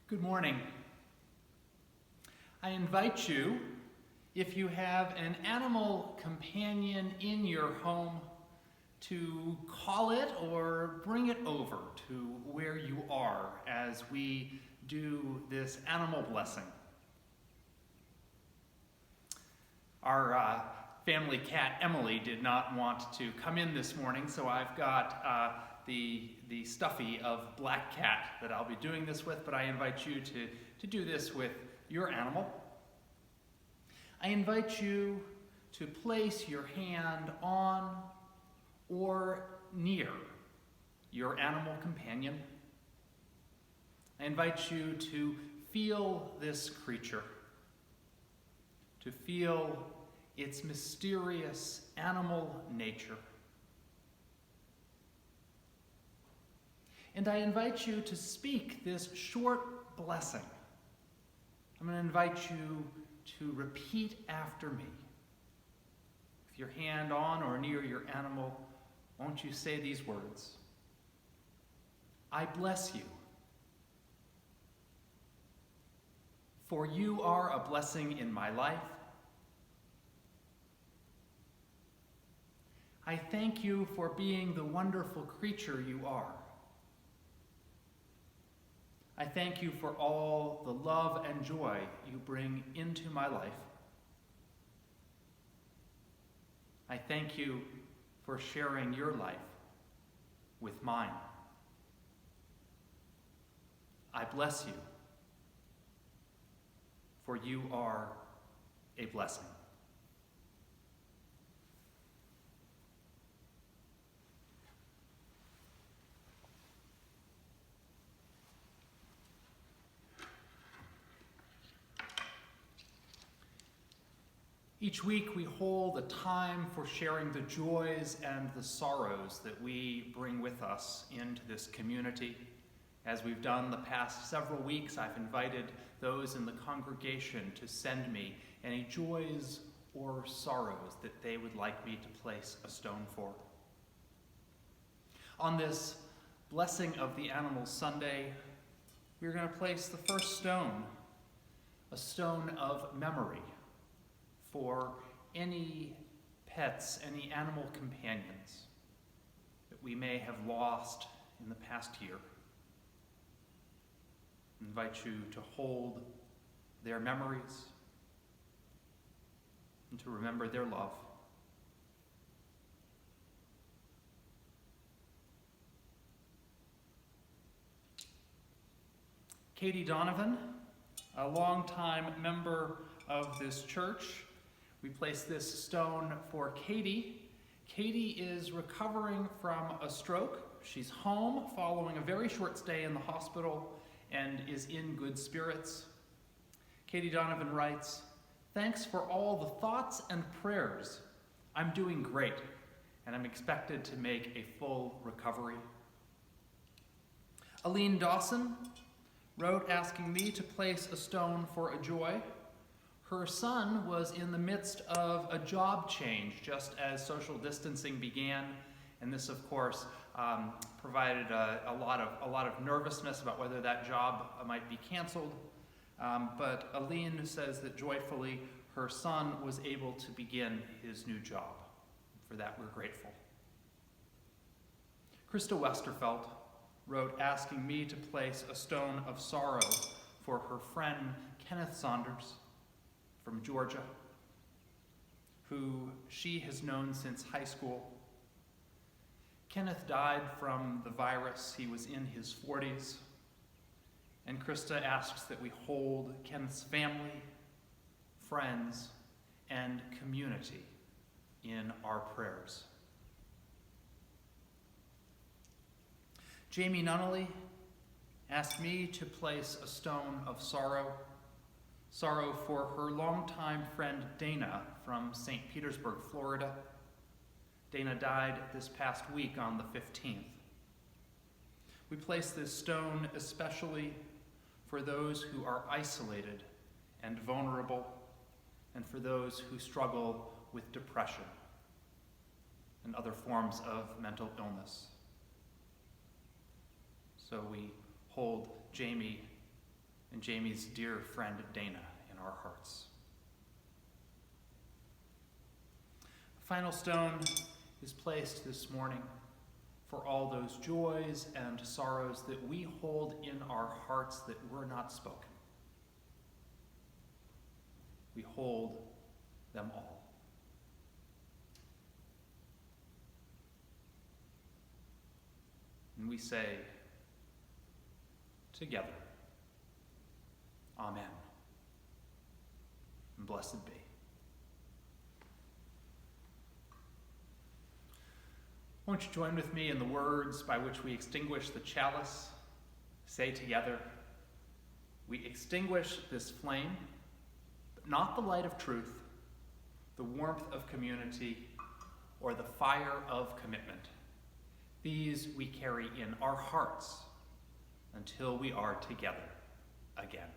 Good morning. I invite you, if you have an animal companion in your home, to call it or bring it over to where you are as we do this animal blessing. Our family cat, Emily, did not want to come in this morning, so I've got the stuffy of black cat that I'll be doing this with, but I invite you to do this with your animal. I invite you to place your hand on or near your animal companion. I invite you to feel this creature, to feel its mysterious animal nature. And I invite you to speak this short blessing. I'm going to invite you to repeat after me. With your hand on or near your animal, won't you say these words? I bless you, for you are a blessing in my life. I thank you for being the wonderful creature you are. I thank you for all the love and joy you bring into my life. I thank you for sharing your life with mine. I bless you, for you are a blessing. Each week we hold a time for sharing the joys and the sorrows that we bring with us into this community. As we've done the past several weeks, I've invited those in the congregation to send me any joys or sorrows that they would like me to place a stone for. On this Blessing of the Animals Sunday, we're going to place the first stone, a stone of memory, for any pets, any animal companions that we may have lost in the past year. I invite you to hold their memories and to remember their love. Katie Donovan, a longtime member of this church. We place this stone for Katie. Katie is recovering from a stroke. She's home following a very short stay in the hospital and is in good spirits. Katie Donovan writes, "Thanks for all the thoughts and prayers. I'm doing great, and I'm expected to make a full recovery." Aline Dawson wrote asking me to place a stone for a joy. Her son was in the midst of a job change just as social distancing began, and this, of course, provided a lot of nervousness about whether that job might be canceled. But Aline says that joyfully her son was able to begin his new job. For that, we're grateful. Krista Westerfelt wrote asking me to place a stone of sorrow for her friend Kenneth Saunders from Georgia, who she has known since high school. Kenneth died from the virus. He was in his 40s. And Krista asks that we hold Kenneth's family, friends, and community in our prayers. Jamie Nunnally asked me to place a stone of sorrow for her longtime friend Dana from St. Petersburg, Florida. Dana died this past week on the 15th. We place this stone especially for those who are isolated and vulnerable, and for those who struggle with depression and other forms of mental illness. So we hold Jamie and Jamie's dear friend Dana in our hearts. The final stone is placed this morning for all those joys and sorrows that we hold in our hearts that were not spoken. We hold them all. And we say together, Amen, and blessed be. Won't you join with me in the words by which we extinguish the chalice? Say together, we extinguish this flame, but not the light of truth, the warmth of community, or the fire of commitment. These we carry in our hearts until we are together again.